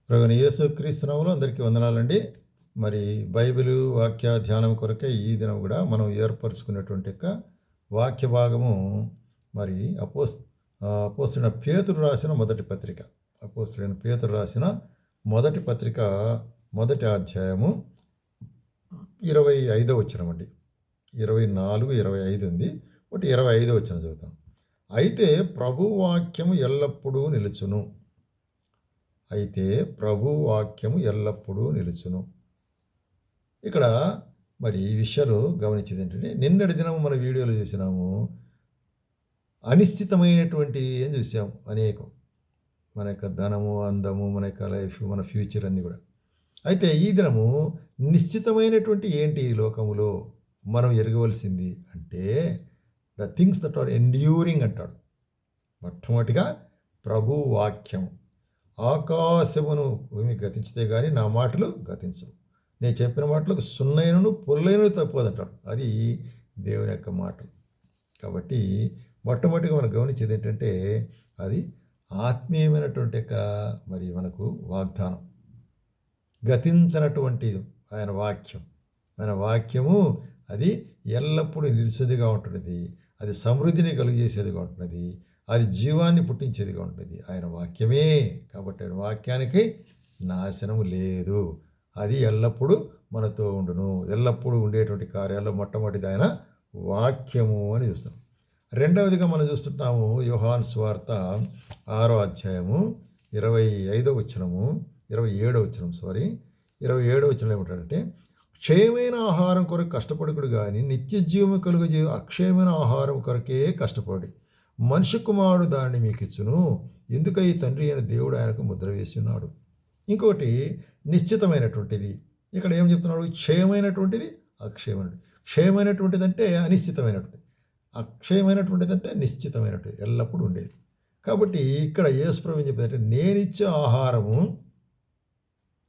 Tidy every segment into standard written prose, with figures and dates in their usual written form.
ప్రభువైన యేసుక్రీస్తు నామములో అందరికీ వందనాలండి. మరి బైబిలు వాక్య ధ్యానం కొరకే ఈ దినం కూడా మనం ఏర్పరచుకున్నటువంటి యొక్క వాక్య భాగము మరి అపోస్తుడైన పేతురు రాసిన మొదటి పత్రిక. అపోస్తుడైన పేతురు రాసిన మొదటి పత్రిక మొదటి అధ్యాయము 25వ వచనం అండి. 24, 25 ఉంది. ఒకటి 25వ వచనం చదువుతాం. అయితే ప్రభు వాక్యము ఎల్లప్పుడూ నిలుచును. అయితే ప్రభు వాక్యము ఎల్లప్పుడూ నిలుచును. ఇక్కడ మరి ఈ విషయాలు గమనించేది ఏంటంటే, నిన్నటి దినం మన వీడియోలో చూసినాము, అనిశ్చితమైనటువంటి అని చూసాం అనేకం. మన యొక్క ధనము, అందము, మన యొక్క లైఫ్, మన ఫ్యూచర్ అన్నీ కూడా. అయితే ఈ దినము నిశ్చితమైనటువంటి ఏంటి ఈ లోకములో మనం ఎరగవలసింది అంటే, the things that are enduring అంటాడు. మొట్టమొదటిగా ప్రభు వాక్యము. ఆకాశమును భూమి గతించితే కానీ నా మాటలు గతించవు, నేను చెప్పిన మాటలకు సున్నైనను పొల్లైనను తప్పదంటాడు. అది దేవుని యొక్క మాటలు. కాబట్టి మొట్టమొదటిగా మనం గమనించేది ఏంటంటే, అది ఆత్మీయమైనటువంటి యొక్క మరి మనకు వాగ్దానం. గతించనటువంటిది ఆయన వాక్యం. ఆయన వాక్యము అది ఎల్లప్పుడూ నిలిచేదిగా ఉంటున్నది. అది సమృద్ధిని కలుగజేసేదిగా ఉంటున్నది. అది జీవాన్ని పుట్టించేదిగా ఉంటుంది. ఆయన వాక్యమే. కాబట్టి ఆయన వాక్యానికి నాశనము లేదు. అది ఎల్లప్పుడూ మనతో ఉండును. ఎల్లప్పుడూ ఉండేటువంటి కార్యాల్లో మొట్టమొదటిది ఆయన వాక్యము అని చూస్తాం. రెండవదిగా మనం చూస్తుంటాము యోహాను సువార్త 6వ అధ్యాయము 27వ వచనము 27వ వచనం ఏమిటంటే, క్షయమైన ఆహారం కొరకు కష్టపడుకుడు కానీ నిత్య జీవము కలుగజే అక్షయమైన ఆహారం కొరకే కష్టపడి మనిషి కుమారుడు దానిని మీకు ఇచ్చును. ఎందుకై తండ్రి అయిన దేవుడు ఆయనకు ముద్ర వేసి ఉన్నాడు. ఇంకొకటి నిశ్చితమైనటువంటిది. ఇక్కడ ఏం చెప్తున్నాడు? క్షయమైనటువంటిది, అక్షయమైనటువంటిది. క్షయమైనటువంటిది అంటే అనిశ్చితమైనటువంటిది, అక్షయమైనటువంటిది అంటే నిశ్చితమైనటువంటిది, ఎల్లప్పుడూ ఉండేది. కాబట్టి ఇక్కడ యేసు ప్రభువు ఏం చెప్పిందంటే, నేనిచ్చే ఆహారము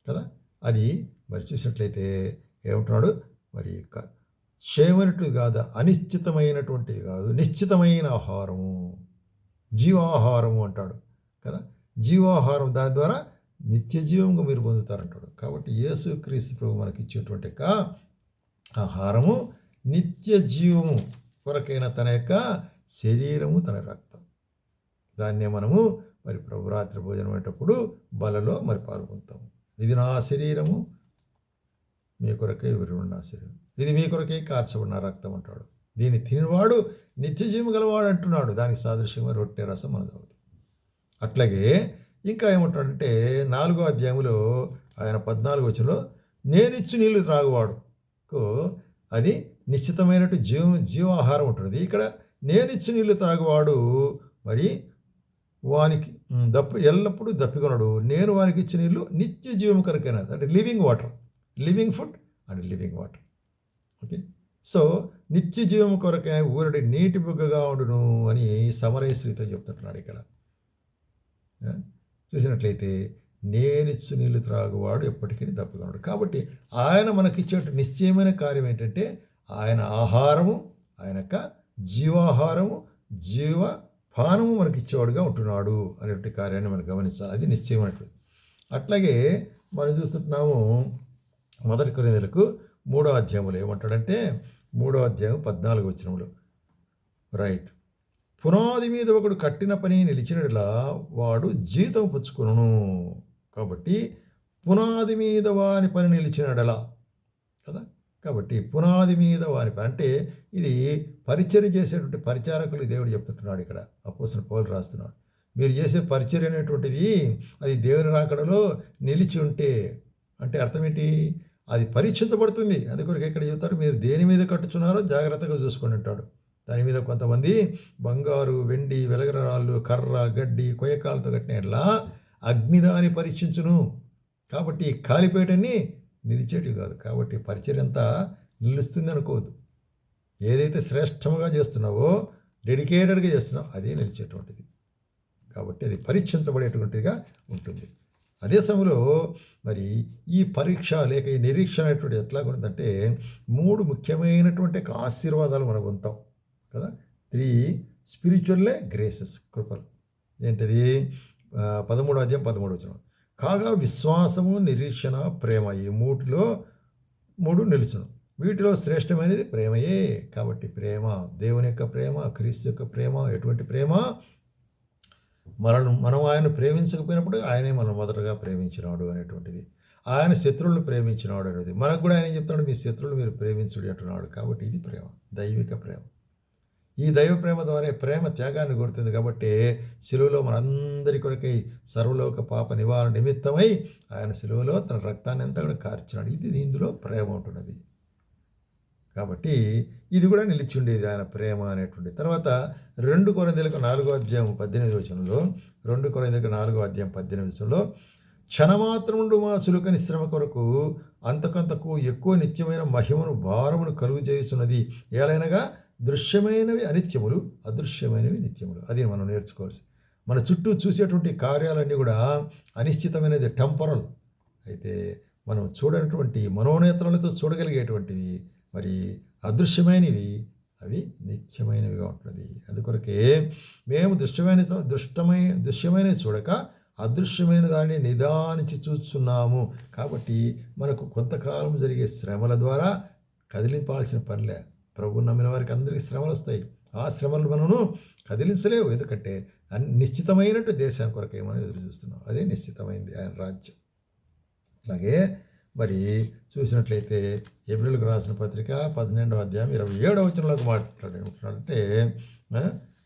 కదా, అది మరి చూసినట్లయితే ఏమంటున్నాడు? మరి క్షయమైనటువంటిది కాదు, అనిశ్చితమైనటువంటిది కాదు, నిశ్చితమైన ఆహారము, జీవాహారము అంటాడు కదా. జీవాహారం, దాని ద్వారా నిత్య జీవంగా మీరు పొందుతారంటాడు. కాబట్టి యేసుక్రీస్తు ప్రభు మనకి ఇచ్చేటువంటి ఆహారము నిత్య జీవము కొరకైన తన యొక్క శరీరము, తన రక్తం. దాన్నే మనము మరి ప్రభు రాత్రి భోజనం అయ్యేటప్పుడు బలలో మరి పాల్గొంటాము. ఇది నా శరీరము, మీ కొరకే విరుడు నా శరీరం, ఇది మీ కొరకే కార్చబడిన రక్తం అంటాడు. దీన్ని తినివాడు నిత్య జీవం గలవాడు అంటున్నాడు. దానికి సాదృశ్యంగా రొట్టె రసం మనది అవుతుంది. అట్లాగే ఇంకా ఏమంటాడంటే 4వ అధ్యాయంలో ఆయన 14వ వచనంలో, నేనిచ్చు నీళ్లు త్రాగువాడుకు అది నిశ్చితమైనట్టు జీవాహారం ఉంటుంది. ఇక్కడ నేనిచ్చు నీళ్లు త్రాగువాడు మరి వానికి ఎల్లప్పుడూ దప్పికొనడు. నేను వానికి ఇచ్చిన నీళ్ళు నిత్య జీవం కొరకైనా, అంటే living water, living food and living water. Okay. So నిత్య జీవం కొరకే ఊరడి నీటి బుగ్గగా ఉండును అని సమరయశ్రీతో చెప్తుంటున్నాడు ఇక్కడ. చూసినట్లయితే నేనిచ్చు నీళ్లు త్రాగువాడు ఎప్పటికీ దప్పికొనడు. కాబట్టి ఆయన మనకిచ్చే నిశ్చయమైన కార్యం ఏంటంటే, ఆయన ఆహారము, ఆయన యొక్క జీవాహారము, జీవపానము మనకిచ్చేవాడుగా ఉంటున్నాడు అనేటువంటి కార్యాన్ని మనం గమనించాలి. అది నిశ్చయమైనటువంటి. అట్లాగే మనం చూస్తుంటున్నాము 1 కొరింథీయులకు 3వ అధ్యాయంలో ఏమంటాడంటే, 3వ అధ్యాయం 14వ వచనంలో, రైట్, పునాది మీద ఒకడు కట్టిన పని నిలిచినట్లా వాడు జీతం పుచ్చుకొనును. కాబట్టి పునాది మీద వాని పని నిలిచినడలా కదా. కాబట్టి పునాది మీద వాని పని అంటే ఇది పరిచర్య చేసేటువంటి పరిచారకులు దేవుడు చెప్తుంటున్నాడు. ఇక్కడ అపోస్తలుడు పౌలు రాస్తున్నాడు, మీరు చేసే పరిచర్య అనేటువంటిది అది దేవుని రాకడలో నిలిచి ఉంటే, అంటే అర్థం ఏంటి? అది పరీక్షించబడుతుంది. అందుకొరకు ఇక్కడ చెబుతాడు, మీరు దేని మీద కట్టుచున్నారో జాగ్రత్తగా చూసుకొని ఉంటాడు. దాని మీద కొంతమంది బంగారు, వెండి, వెలగరాళ్ళు, కర్ర, గడ్డి, కొయ్యకాలతో కట్టినట్లా అగ్నిదాన్ని పరీక్షించును. కాబట్టి కాలిపేటని నిలిచేటివి కాదు. కాబట్టి పరిచర్య అంతా నిలుస్తుంది అనుకోవద్దు. ఏదైతే శ్రేష్టముగా చేస్తున్నావో, డెడికేటెడ్గా చేస్తున్నావో అదే నిలిచేటువంటిది. కాబట్టి అది పరీక్షించబడేటువంటిదిగా ఉంటుంది. అదే సమయంలో మరి ఈ పరీక్ష లేక ఈ నిరీక్షణ అనేటువంటి ఎట్లా ఉంటుందంటే, 3 ముఖ్యమైనటువంటి ఆశీర్వాదాలు మనం పొందుతాం కదా. 3 స్పిరిచువల్లే గ్రేసెస్, కృపలు. ఏంటిది? 13వ అధ్యాయం 13వ వచనం, కాగా విశ్వాసము, నిరీక్షణ, ప్రేమ ఈ మూటిలో మూడు నిలుచును. వీటిలో శ్రేష్టమైనది ప్రేమయే. కాబట్టి ప్రేమ, దేవుని యొక్క ప్రేమ, క్రీస్తు యొక్క ప్రేమ, ఎటువంటి ప్రేమ? మనం ఆయన ప్రేమించకపోయినప్పుడు ఆయనే మనం మొదటగా ప్రేమించినాడు అనేటువంటిది. ఆయన శత్రువులను ప్రేమించినాడు అనేది. మనకు కూడా ఆయన ఏం చెప్తున్నాడు? మీ శత్రువులు మీరు ప్రేమించుడి అంటున్నాడు. కాబట్టి ఇది ప్రేమ, దైవిక ప్రేమ. ఈ దైవ ప్రేమ ద్వారా ప్రేమ త్యాగాన్ని కోరుతుంది. కాబట్టి శిలువలో మనందరి కొరకై సర్వలోక పాప నివారణ నిమిత్తమై ఆయన శిలువలో తన రక్తాన్ని అంతా కూడా కార్చినాడు. ఇది ఇందులో ప్రేమ ఉంటున్నది. కాబట్టి ఇది కూడా నిలిచి ఉండేది ఆయన ప్రేమ అనేటువంటి. తర్వాత 2 కొరింథీయులకు 4వ అధ్యాయం 18వ వచనంలో 2 కొరింథీయులకు 4వ అధ్యాయం 18వ వచనంలో క్షణమాత్రముండు మా చులుకని శ్రమ కొరకు అంతకంతకు ఎక్కువ నిత్యమైన మహిమను భారమును కలుగు చేయుచున్నది. ఏలైనగా దృశ్యమైనవి అనిత్యములు, అదృశ్యమైనవి నిత్యములు. అది మనం నేర్చుకోవాల్సి. మన చుట్టూ చూసేటువంటి కార్యాలన్నీ కూడా అనిశ్చితమైనది, టెంపరల్. అయితే మనం చూడనటువంటి మనోనేత్రాలతో చూడగలిగేటువంటివి మరి అదృశ్యమైనవి, అవి నిత్యమైనవిగా ఉంటున్నది. అందుకొరకే మేము దృశ్యమైనవి చూడక అదృశ్యమైన దాన్ని నిదానించి చూస్తున్నాము. కాబట్టి మనకు కొంతకాలం జరిగే శ్రమల ద్వారా కదిలింపాల్సిన పనిలే. ప్రభు నమ్మిన వారికి అందరికీ శ్రమలు వస్తాయి. ఆ శ్రమలు మనము కదిలించలేవు. ఎందుకంటే నిశ్చితమైనట్టు దేశాన్ని కొరకే మనం ఎదురు చూస్తున్నాం. అదే నిశ్చితమైంది ఆయన రాజ్యం. అలాగే మరి చూసినట్లయితే ఏప్రిల్కు రాసిన పత్రిక 12వ అధ్యాయం 27వ వచనంలోకి మాట్లాడుతున్నాడంటే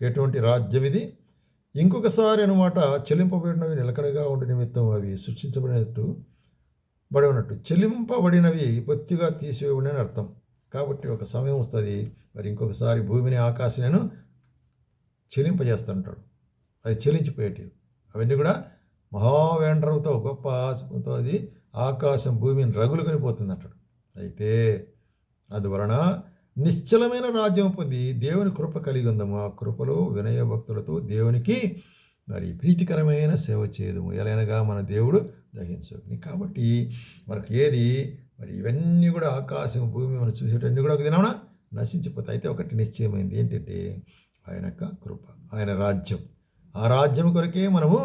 ఎటువంటి రాజ్యం ఇది? ఇంకొకసారి అనమాట, చెల్లింపబడినవి నిలకడగా ఉండే నిమిత్తం అవి సృష్టించబడినట్టు చెల్లింపబడినవి పొత్తిగా తీసివేయబడిన అర్థం. కాబట్టి ఒక సమయం వస్తుంది, మరి ఇంకొకసారి భూమిని ఆకాశాన్ని చెల్లింపజేస్తుంటాడు. అది చెల్లించిపోయేటివి అవన్నీ కూడా మహావేండ్రంతో గొప్ప ఆశతో అది ఆకాశం భూమిని రగులుకొని పోతుంది అంటాడు. అయితే అందువలన నిశ్చలమైన రాజ్యం పొంది దేవుని కృప కలిగి ఉందము. ఆ కృపలో వినయ భక్తులతో దేవునికి మరి ప్రీతికరమైన సేవ చేయదము. ఎలాగనగా మన దేవుడు దహించుకుని. కాబట్టి మనకు ఏది మరి ఇవన్నీ కూడా ఆకాశం భూమి మనం చూసేటన్నీ కూడా ఒక దినమున నశించిపోతాయి. అయితే ఒకటి నిశ్చయమైంది ఏంటంటే ఆయన యొక్క కృప, ఆయన రాజ్యం. ఆ రాజ్యం కొరకే మనము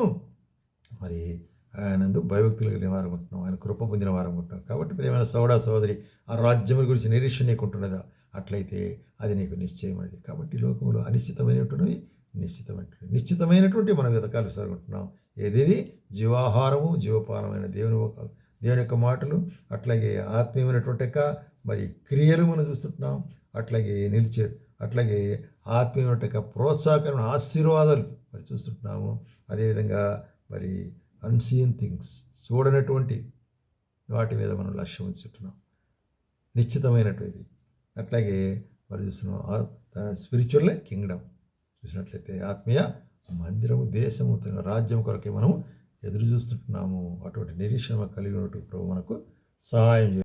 మరి ఆయనందు భయభక్తులు కలిగిన వారు ఉంటున్నాం, ఆయన కృప పొందిన వారు ఉంటున్నాం. కాబట్టి ప్రియమైన సోదరి, ఆ రాజ్యం గురించి నిరీక్షణ నీకు ఉంటున్నదా? అట్లయితే అది నీకు నిశ్చయమైనది. కాబట్టి లోకంలో అనిశ్చితమైనటువంటివి నిశ్చితమైనటువంటి మనం వెతకాలు సాగుంటున్నాం. ఏదేది జీవాహారము, జీవపానమైన దేవుని యొక్క మాటలు, అట్లాగే ఆత్మీయమైనటువంటి యొక్క మరి క్రియలు మనం చూస్తుంటున్నాం. అట్లాగే ఆత్మీయమైన యొక్క ప్రోత్సాహకరమైన ఆశీర్వాదాలు మరి చూస్తుంటున్నాము. అదేవిధంగా మరి అన్సీన్ థింగ్స్, చూడనటువంటి వాటి మీద మనం లక్ష్యం ఉంచుతున్నాం, నిశ్చితమైనటువంటివి. అట్లాగే మరి చూస్తున్నాం తన స్పిరిచువల్ కింగ్డమ్ చూసినట్లయితే ఆత్మీయ మందిరము, దేశము, తన రాజ్యం కొరకే మనం ఎదురు చూస్తుంటున్నాము. అటువంటి నిరీక్షణ కలిగినట్టు ప్రభు మనకు సహాయం